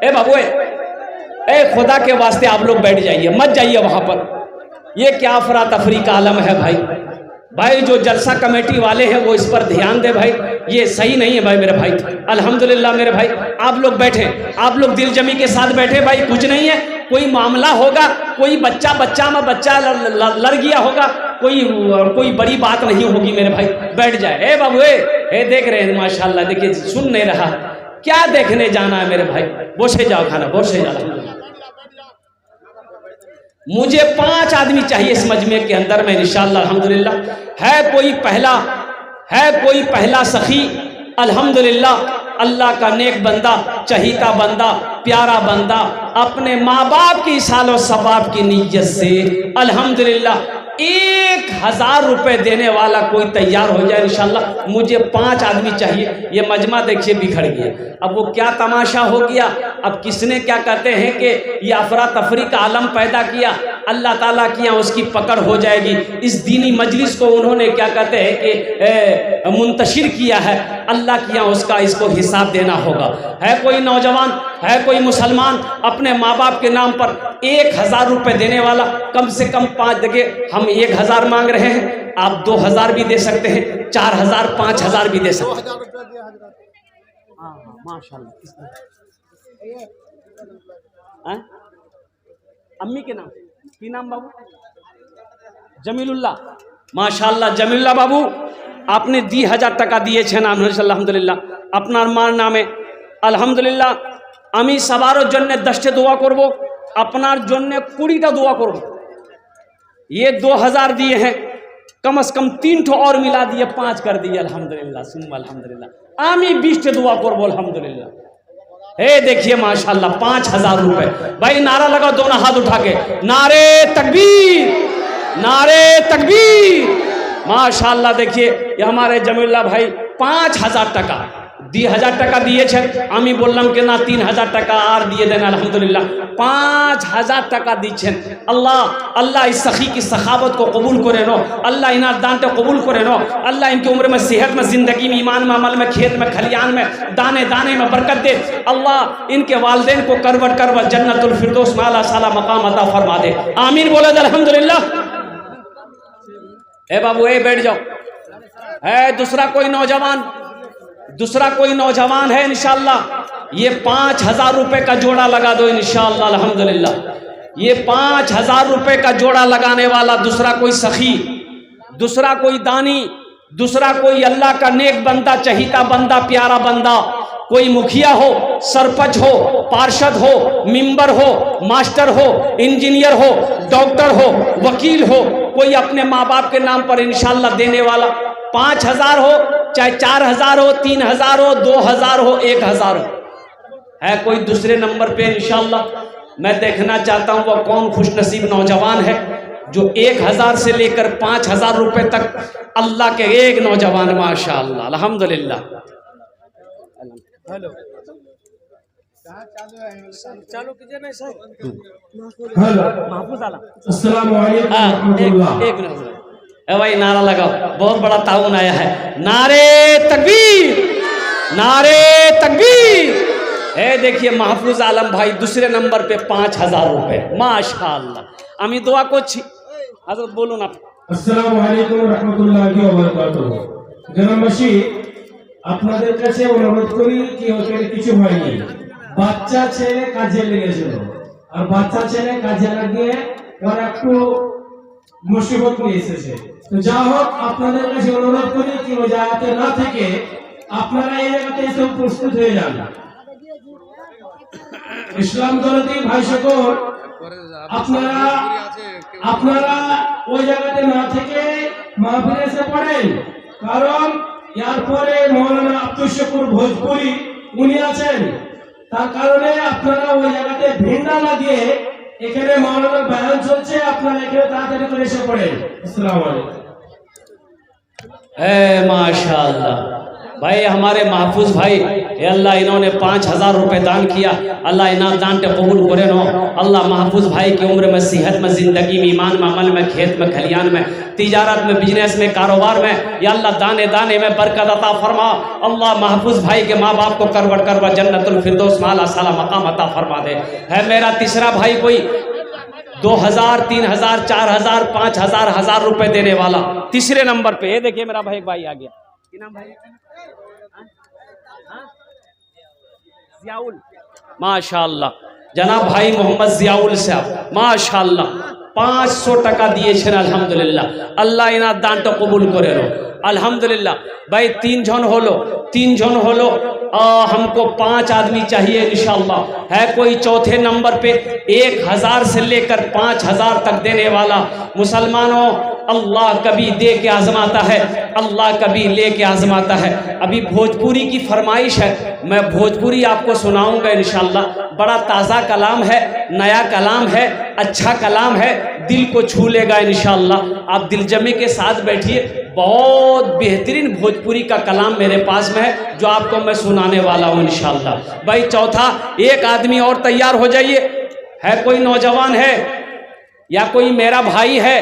ए बाबू, ए खुदा के वास्ते आप लोग बैठ जाइए, मत जाइए वहां पर। ये क्या अफरा तफरी का आलम है भाई। भाई जो जलसा कमेटी वाले हैं वो इस पर ध्यान दे भाई, ये सही नहीं है भाई मेरे भाई। अल्हम्दुलिल्लाह मेरे भाई, आप लोग बैठे, आप लोग दिल जमी के साथ बैठे भाई, कुछ नहीं है, कोई मामला होगा, कोई बच्चा में बच्चा लड़ गया होगा, कोई बड़ी बात नहीं होगी मेरे भाई, बैठ जाए। ए बाबू, ए देख रहे हैं माशाल्लाह, देखिए सुन नहीं रहा, क्या देखने जाना है मेरे भाई, बोसे जाओ खाना, बोसे जाओ। मुझे 5 आदमी चाहिए इस मजमे के अंदर में इंशाअल्लाह अल्हम्दुलिल्लाह। है कोई पहला सखी, अल्हम्दुलिल्लाह, अल्लाह का नेक बंदा, चहीता बंदा, प्यारा बंदा, अपने माँ बाप की सालो सवाब की नीयत से अल्हम्दुलिल्लाह 1000 रुपए देने वाला कोई तैयार हो जाए इंशाल्लाह। मुझे 5 आदमी चाहिए। ये मजमा देखिए बिखर गया। अब वो क्या तमाशा हो गया, अब किसने क्या कहते हैं कि ये अफरा तफरी का आलम पैदा किया, अल्लाह ताला की यहाँ उसकी पकड़ हो जाएगी। इस दीनी मजलिस को उन्होंने क्या कहते हैं कि मुंतशिर किया है, अल्लाह की यहाँ उसका इसको हिसाब देना होगा। है कोई नौजवान, है कोई मुसलमान अपने माँ बाप के नाम पर 1000 रुपए देने वाला, कम से कम 5, देखिए हम 1000 मांग रहे हैं, आप 2000 भी दे सकते हैं, 4000, 5000 भी दे सकते हैं। माशाल्लाह। अम्मी के नाम की नाम बाबू जमीलुल्लाह, माशाल्लाह जमीलुल्लाह बाबू, आपने 10,000 টাকা দিয়েছেন আলহামদুলিল্লাহ। আপনার মার নামে আলহামদুলিল্লাহ। আমি সবার জন্য 10টা দোয়া করব, আপনার জন্য 20টা দোয়া করব। ये 2000 दिए हैं, कम से कम 3 ठो और मिला दिए, 5 कर दिए अल्हम्दुलिल्लाह सुम्मा अल्हम्दुलिल्लाह। आमी 20 दुआ करबो अल्हम्दुलिल्लाह। हे देखिए माशाल्लाह 5000 रुपए। भाई नारा लगाओ दोनों हाथ उठा के, नारे तकबीर, नारे तकबीर। माशाल्लाह देखिए ये हमारे जमीलुल्लाह भाई 5000 টাকা 2000 টাকা দিয়েছেন। আমি বললাম कि ना 3000 টাকা আর দিয়ে দেন अल्हम्दुलिल्लाह। 5000 টাকা দিচ্ছেন। अल्लाह इस सखी की सखावत को कबूल करे नो, अल्लाह इनार दान को कबूल करे नो, अल्लाह इनकी उम्र में, सेहत में, जिंदगी में, ईमान में, अमल में, खेत में, खलियान में, दाने दाने में बरकत दे। अल्लाह इनके वालिदैन को करवट जन्नतुल फिरदौस में आला साला मकाम अता फरमा दे। आमीन बोले अल्हम्दुलिल्लाह। ए बाबू ए बैठ जाओ। है दूसरा कोई नौजवान है इंशाअल्लाह, ये 5000 रुपए का जोड़ा लगा दो इंशाअल्लाह अल्हम्दुलिल्लाह। ये 5000 रुपए का जोड़ा लगाने वाला दूसरा कोई सखी, दूसरा कोई दानी, दूसरा कोई अल्लाह का नेक बंदा, चहीता बंदा, प्यारा बंदा, कोई मुखिया हो, सरपंच हो, पार्षद हो, मिंबर हो, मास्टर हो, इंजीनियर हो, डॉक्टर हो, वकील हो, कोई अपने माँ बाप के नाम पर इंशाअल्लाह देने वाला, 5000 हो, चाहे 4000 हो, 3000 हो, 2000 हो, 1000 हो। है कोई दूसरे नंबर पे इंशाअल्लाह। मैं देखना चाहता हूँ वो कौन खुशनसीब नौजवान है जो 1000 से लेकर 5000 रुपए तक, अल्लाह के एक नौजवान माशाअल्लाह अल्हम्दुलिल्लाह। हेलो चालू कीजिए ना सर। हेलो महफूज आलम, अस्सलाम वालेकुम। एक मिनट भाई नारा लगाओ, बहुत बड़ा ताउन आया है। नारे तकबीर, नारे तकबीर। देखिए महफूज आलम भाई दूसरे नंबर पे 5000 रुपए माशाअल्लाह। আমি দোয়া করছি, হযরত বলুন আপনি। আসসালামু আলাইকুম ওয়া রাহমাতুল্লাহি ওয়া বারাকাতুহু। গ্রামবাসী আপনাদের কাছে অনুরোধ করি কি ওখানে কিছু হয়নি, বাচ্চা ছেলে কাজে লেগেছিল, আর বাচ্চা ছেলে কাজে লাগিয়ে ওর একটু মুসিবত নিয়ে এসেছে। তো যা হোক আপনাদের কাছে অনুরোধ করি কি ওই জায়গাতে না থেকে আপনারা এই জায়গাতে এসে প্রস্তুত হয়ে যান। ইসলাম দরদি ভাই সকল, আপনারা ওই জায়গাতে না থেকে মাহফিলে এসে পড়েন, কারণ এরপরে মৌলানা আব্দুল শুকুর ভোজপুরি উনি আছেন, তার কারণে আপনারা ওই জায়গাতে ভিড় না লাগিয়ে এখানে মৌলানার বয়ান চলছে, আপনারা এখানে তাড়াতাড়ি করে এসে পড়েন। আসসালামু আলাইকুম। माशाअल्लाह भाई हमारे महफूज भाई ए अल्लाह इन्होंने 5,000 रुपये दान किया। अल्लाह इन्हें दान के कबूल करे नो। अल्लाह महफूज भाई की उम्र में, सेहत में, ज़िंदगी में, ईमान में, अमल में, खेत में, खलियान में, तिजारत में, बिजनेस में, कारोबार में, या अल्लाह दाने दाने में बरकत अता फरमा। अल्लाह महफूज भाई के माँ बाप को करवट करवा जन्नतुल फिरदौस में आला साला मकाम अता फरमा दे। है मेरा तीसरा भाई कोई 2,000, 3,000, 4,000, 5,000, 1,000 रुपये देने वाला तीसरे नंबर पे। ये देखिए मेरा भाई, एक भाई आ गया। क्या नाम भाई? जियाउल, माशाअल्लाह। जनाब भाई मोहम्मद जियाउल साहब माशाअल्लाह 500 टका दिए छे अल्हम्दुलिल्लाह। अल्लाह इना दान तो कबूल करे रो अल्हम्दुलिल्लाह। भाई 3 जन होलो हमको 5 आदमी चाहिए इंशाअल्लाह। है कोई चौथे नंबर पे 1,000 से लेकर 5,000 तक देने वाला? मुसलमानों, अल्लाह कभी दे के आजमाता है, अल्लाह कभी ले के आजमाता है। अभी भोजपुरी की फरमाइश है, मैं भोजपुरी आपको सुनाऊंगा इंशाअल्लाह। बड़ा ताज़ा कलाम है, नया कलाम है, अच्छा कलाम है, दिल को छू लेगा इंशाअल्लाह। आप दिलजमे के साथ बैठिए। बहुत बेहतरीन भोजपुरी का कलाम मेरे पास में है जो आपको मैं सुनाने वाला हूँ इंशाअल्लाह। भाई चौथा, एक आदमी और तैयार हो जाइए। है कोई नौजवान है या कोई मेरा भाई है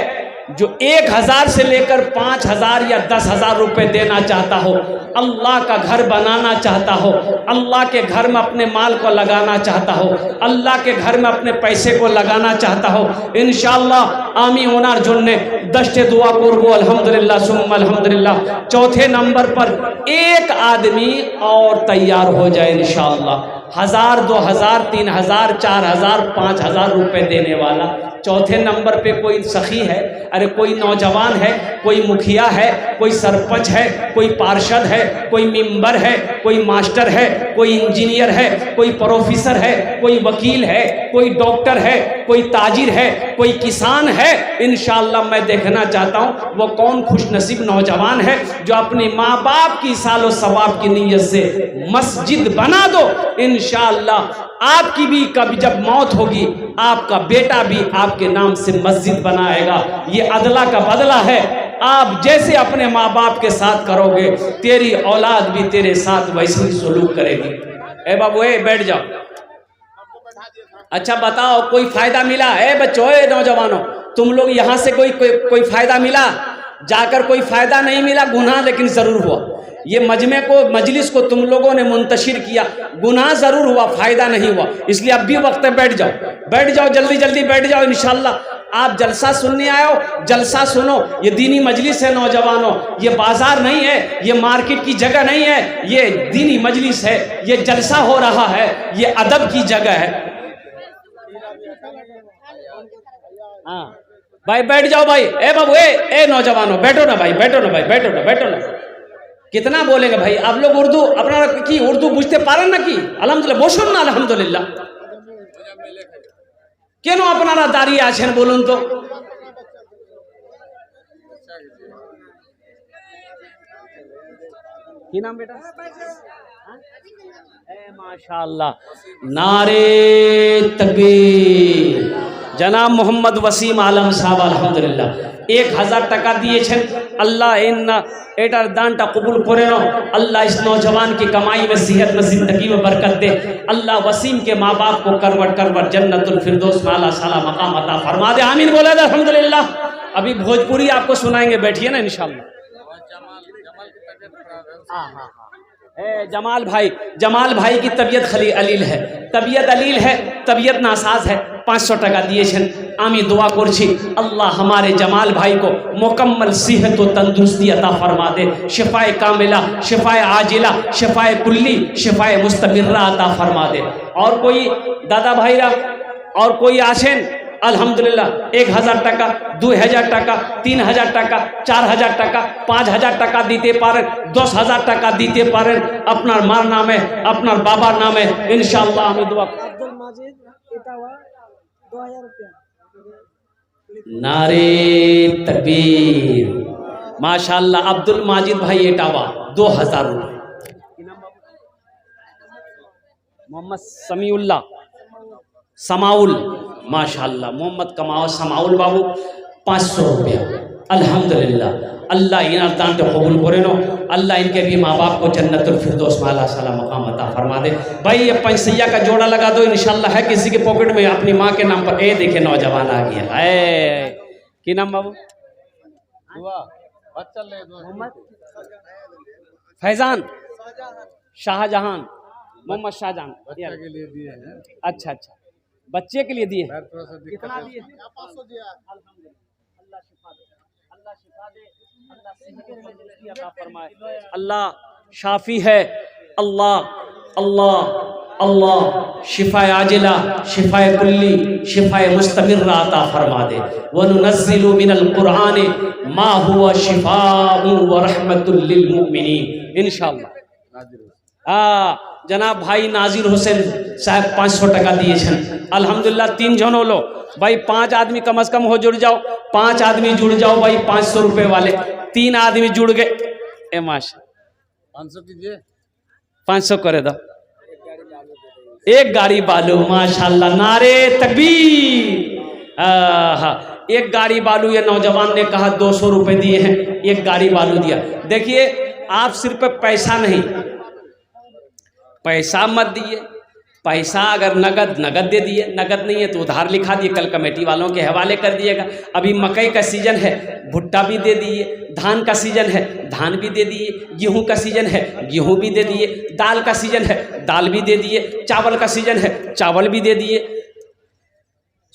जो 1,000 से लेकर 5,000 या 10,000 रुपये देना चाहता हो, अल्लाह का घर बनाना चाहता हो, अल्लाह के घर में अपने माल को लगाना चाहता हो, अल्लाह के घर में अपने पैसे को लगाना चाहता हो, इंशाअल्लाह आमी ओनार जुन्ने दस्ते दुआ करबो अल्हम्दुलिल्लाह सुम्मा अल्हम्दुलिल्लाह। चौथे नंबर पर एक आदमी और तैयार हो जाए इंशाअल्लाह। 1,000, 2,000, 3,000, 4,000, 5,000 रुपये देने वाला। चौथे नंबर पे कोई सखी है, अरे कोई नौजवान है, कोई मुखिया है, कोई सरपंच है, कोई पार्षद है, कोई मेंबर है, कोई मास्टर है, कोई इंजीनियर है, कोई प्रोफेसर है, कोई वकील है, कोई डॉक्टर है, कोई ताजिर है, कोई किसान है। इंशाअल्लाह मैं देखना चाहता हूँ वो कौन खुशनसीब नौजवान है जो अपने माँ बाप की सालो सवाब की नीयत से मस्जिद बना दो। इंशाअल्लाह आपकी भी कभी जब मौत होगी आपका बेटा भी आपके नाम से मस्जिद बनाएगा। ये अदला का बदला है। आप जैसे अपने माँ बाप के साथ करोगे तेरी औलाद भी तेरे साथ वैसे ही सलूक करेगी। ए बाबू, ए बैठ जाओ। अच्छा बताओ, कोई फायदा मिला? ए बच्चों, ए नौजवानों, तुम लोग यहाँ से कोई फायदा मिला? जाकर कोई फायदा नहीं मिला, गुनाह लेकिन जरूर हुआ। ये मजलिस को तुम लोगों ने मुंतशिर किया, गुनाह जरूर हुआ, फायदा नहीं हुआ। इसलिए अब भी वक्त है, बैठ जाओ, जल्दी जल्दी बैठ जाओ। इंशाअल्लाह आप जलसा सुनने आए हो, जलसा सुनो। ये दीनी मजलिस है नौजवानों, ये बाजार नहीं है, ये मार्केट की जगह नहीं है, ये दीनी मजलिस है, ये जलसा हो रहा है, ये अदब की जगह है। हाँ भाई बैठ जाओ भाई। ए बाबू, ए नौजवानों, बैठो ना भाई, बैठो ना। कितना बोलेंगे भाई आप लोग? उर्दू अपना की उर्दू बुझते पारें ना कि अल्हम्दुलिल्लाह बोसुन ना अल्हम्दुलिल्लाह। केन अपनारा दाঁড়িয়ে আছেন বলুন তো? কি নাম बेटा? माशाअल्लाह, नारे तकबीर। जनाब मोहम्मद वसीम आलम साहब अल्हम्दुलिल्लाह 1,000 টাকা দিয়েছেন। अल्लाह इन एटार दानटा कबूल करे नो। अल्लाह इस नौजवान की कमाई में, सेहत में, जिंदगी में बरकत दे। अल्लाह वसीम के माँ बाप को करवट जन्नतुल फिरदौस में आला साला मकाम अता फरमा दे। आमीन बोला दे अल्हम्दुलिल्लाह। अभी भोजपुरी आपको सुनाएंगे, बैठिए ना इंशाअल्लाह। हाँ। जमाल भाई की तबीयत अलील है, तबीयत नासाज है। 500 টাকা দিয়েছেন। আমি দোয়া করছি আল্লাহ हमारे जमाल भाई को मुकम्मल सेहत व तंदुरुस्ती अता फरमा दे। शिफाए कामिला, शिफाए आजिला, शिफाए कुल्ली, शिफाए मुस्तमिर्रा अता फरमा दे। और कोई दादा भाईरा और कोई आছেন? अल्हम्दुलिल्लाह 1,000 টাকা, 2,000 টাকা, 3,000 টাকা, 4,000 টাকা, 5,000 টাকা দিতে পারেন, 10,000 টাকা দিতে পারেন আপনার মার নামে, আপনার বাবার নামে। ইনশাআল্লাহ আমি দোয়া। আব্দুল মাজিদ এটাওয়া 2,000 रुपया। नारे तकबीर, माशाअल्लाह। अब्दुल माजिद भाई एटावा 2,000 रुपये। मोहम्मद समाउल, माशाअल्लाह। मोहम्मद समाउल बाबू 500 रुपया। अल्हम्दुलिल्लाह। अल्लाह इन दान को कबूल करे नो, अल्लाह इनके भी माँ बाप को जन्नतुल फिरदौस में आला साला मकाम अता फरमा दे। भाई ये पैंसैया का जोड़ा लगा दो इंशाल्लाह, है किसी के पॉकेट में अपनी माँ के नाम पर। ए देखे नौजवान आ गया है, की नाम बाबू? फैजान, शाहजहान, मोहम्मद शाहजहान बच्चा के लिए दिए हैं। अच्छा अच्छा, बच्चे के लिए दिए। पैर थोड़ा सा दिक्कत कितना है। दिए? अल्लाह शिफा दे, अल्लाह शिफा दे, अल्लाह सेहत और तंदुरुस्ती अता फरमाए। अल्लाह शाफी है, अल्लाह अल्लाह अल्लाह शिफाए आजिला, शिफाए कुल्ली, शिफाए मुस्तमिर्रा अता फरमा दे। व नुनज़्ज़िलु मिनल कुरान मा हुवा शिफाउन व रहमतुल लिल मुमिनीन इंशाअल्लाह। नाजिर हो। जनाब भाई नाजिर हुसैन साहब 500 टका दिए छन। अल्हम्दुलिल्लाह 3 जन हो लो भाई, 5 आदमी कम अज कम हो जुड़ जाओ, 5 आदमी जुड़ जाओ भाई 500 रुपए वाले। 3 आदमी जुड़ गए, ए माशा 500 कीजिए। 500 करे दो, एक गाड़ी बालू, माशाल्लाह, नारे तकबीर। हाँ, एक गाड़ी बालू ये नौजवान ने कहा 200 रुपए दिए हैं, एक गाड़ी बालू दिया। देखिए आप सिर्फ पैसा नहीं, पैसा मत दिए, पैसा अगर नगद नगद दे दिए, नगद नहीं है तो उधार लिखा दिए, कल कमेटी वालों के हवाले कर दिएगा। अभी मकई का सीजन है, भुट्टा भी दे दिए, धान का सीजन है, धान भी दे दिए, गेहूं का सीजन है, गेहूं भी दे दिए, दाल का सीजन है, दाल भी दे दिए, चावल का सीजन है, चावल भी दे दिए,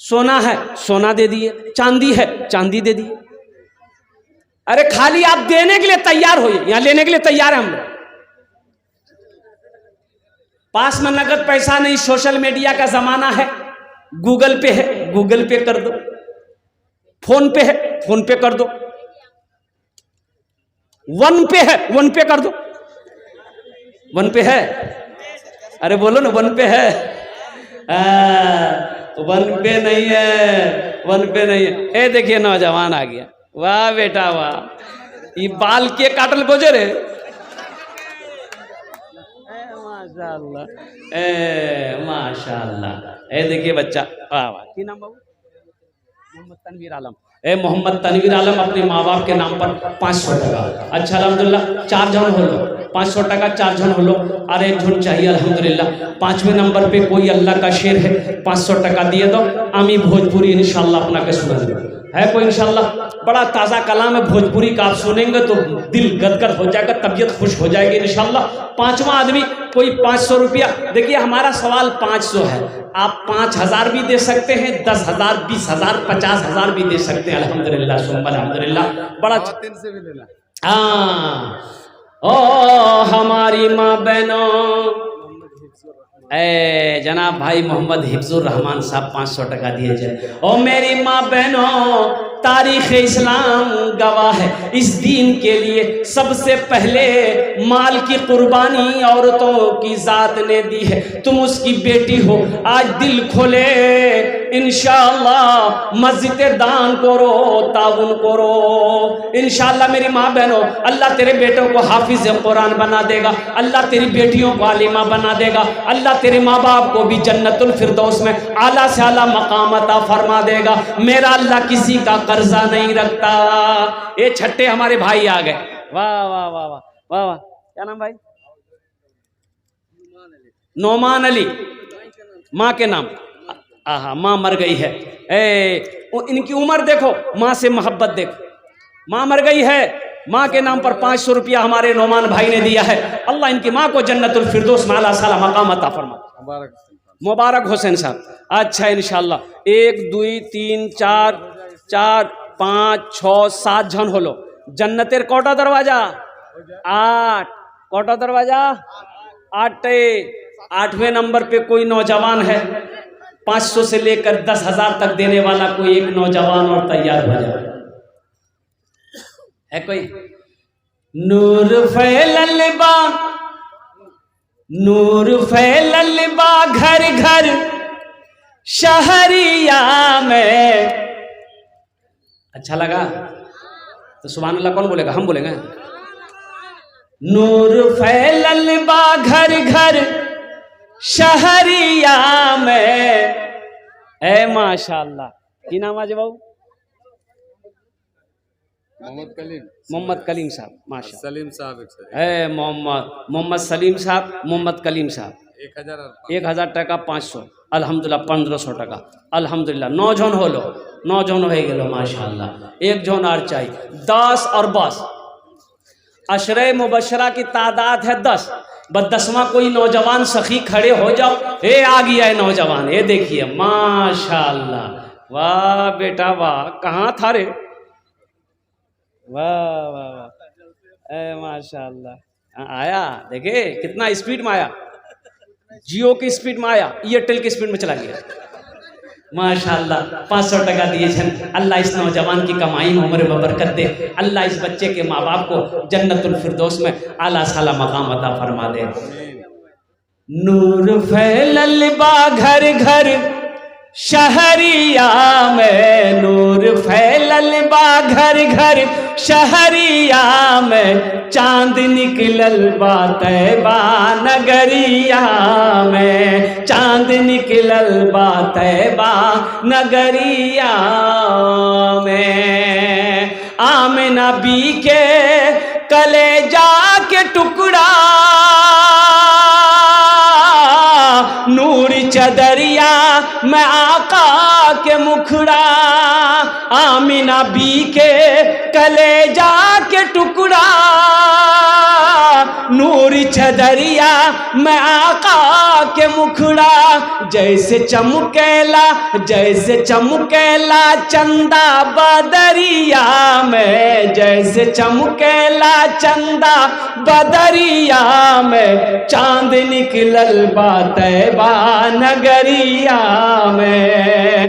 सोना है, सोना दे दिए, चांदी है, चांदी दे दिए। अरे खाली आप देने के लिए तैयार होइए, यहाँ लेने के लिए तैयार है हम लोग। पास में नगद पैसा नहीं, सोशल मीडिया का जमाना है, गूगल पे है, गूगल पे कर दो, फोन पे है, फोन पे कर दो, वन पे है, वन पे कर दो। वन पे है, अरे बोलो ना, वन पे है। वन पे नहीं है, वन पे नहीं है। ए देखिए नौजवान आ गया, वाह बेटा वाह, ये बाल के काटल गोजर है, माशाअल्लाह, माशाअल्लाह। ए देखिए बच्चा, वाह वाह। की नाम बाबू? मोहम्मद तनवीर आलम। ए मोहम्मद तनवीर आलम अपने माँ बाप के नाम पर 500 टका। अच्छा अल्हम्दुलिल्लाह 4 जन हो लो, 500 टका 4 जन हो लो। और एक झुंड चाहिए अल्हम्दुलिल्लाह। 5वें नंबर पे कोई अल्लाह का शेर है, 500 टका दिए दो। आमी भोजपुरी इंशाल्लाह अपना के सुना दो है कोई इंशाल्लाह। बड़ा ताज़ा कलाम है भोजपुरी का, आप सुनेंगे तो दिल गदगद हो जाएगा, तबीयत खुश हो जाएगी इंशाल्लाह। 5वां आदमी कोई 500 रुपया। देखिए हमारा सवाल 500 है, आप 5000 भी दे सकते हैं, 10,000, 20,000, 50,000 भी दे सकते हैं। अल्हम्दुलिल्लाह सुम्मा अल्हम्दुलिल्लाह। बड़ा 3 से भी लेना। ओ हमारी माँ बहनों, ए जनाब भाई मोहम्मद हिफ्जुर रहमान साहब 500 टका दिए जाए। ओ मेरी माँ बहनों, तारीख़ इस्लाम गवाह है, इस दीन के लिए सबसे पहले माल की कुर्बानी औरतों की ज़ात ने दी है। तुम उसकी बेटी हो, आज दिल खोले इंशाअल्लाह मस्जिद दान करो, ताउन करो इंशाअल्लाह। मेरी माँ बहनों, अल्लाह तेरे बेटों को हाफिज कुरान बना देगा, अल्लाह तेरी बेटियों को आलिमा बना देगा, अल्लाह तेरे माँ बाप को भी जन्नतुल फिरदौस में आला से आला मकाम अता फरमा देगा। मेरा अल्लाह किसी का कर्जा नहीं रखता। ये छठे हमारे भाई आ गए, वाह वाह वाह वाह वाह वाह। क्या नाम भाई? नौमान अली, माँ के नाम। आहा, माँ मर गई है। इनकी उम्र देखो, माँ से मोहब्बत देखो, माँ मर गई है, माँ के नाम पर 500 रुपया हमारे नौमान भाई ने दिया है। अल्लाह इनकी माँ को जन्नतुल फिरदौस में आला साला मकाम अता फरमा। मुबारक हुसैन साहब। अच्छा इंशाअल्लाह 1 2 3 4 4 5 6 7 जन हो लो। जन्नतेर कोटा दरवाजा 8, कोटा दरवाजा 8। 8वें नंबर पे कोई नौजवान है, 500 से लेकर 10,000 तक देने वाला कोई एक नौजवान और तैयार हो जाए है कोई? नूर फैलल बा, नूर फैलल बा घर घर शहरिया में। अच्छा लगा तो सुभान अल्लाह कौन बोलेगा? हम बोलेंगे। नूर फैलल बा घर घर शहरिया में। ए माशाअल्लाह। की नाम आज बाबू? मोहम्मद कलीम मोहम्मद कलीम साहब, माशा सलीम साहब एक सौ है मोहम्मद सलीम साहब, मोहम्मद कलीम साहब 1000 টাকা 500, अल्हम्दुलिल्लाह 1500 টাকা, अल्हम्दुलिल्लाह 9 জন হলো, 9 জন হয়ে গেল माशाअल्लाह। एक জন আর চাই, 10 और बस। अशरे मुबशरा की तादाद है 10, बस 10वां कोई नौजवान सखी खड़े हो जाओ। ए आ गया है नौजवान, ये देखिए माशाअल्लाह, वाह बेटा वाह, कहाँ था रे, वाह वाह वाह, ए माशाअल्लाह आया, देखे कितना स्पीड में आया, जियो की स्पीड में आया, एयरटेल की स्पीड में चला गया माशाअल्लाह। 500 टका दिए छन। अल्लाह इस नौजवान की कमाई में उम्र में बरकत दे। अल्लाह इस बच्चे के माँ बाप को जन्नतुल फिरदौस में आला साला मकाम अता फरमा दे। नूर फैलल बा घर घर शहरिया में, नूर फैलल बा घर घर शहरिया में, चांद निकलल बा तैबा नगरिया में, चांद निकलल बा तैबा नगरिया में। आमिना बी के कलेजा के टुकड़ा नूर चदरिया में आका के मुखड़ा, आमिना बी के कलेजा के टुकड़ा नूर चदरिया में आका के मुखड़ा। जैसे चमकेला, जैसे चमकेला चंदा बदरिया में, जैसे चमकेला चंदा बदरिया में, चांद निकलल बा तैबा नगरिया में।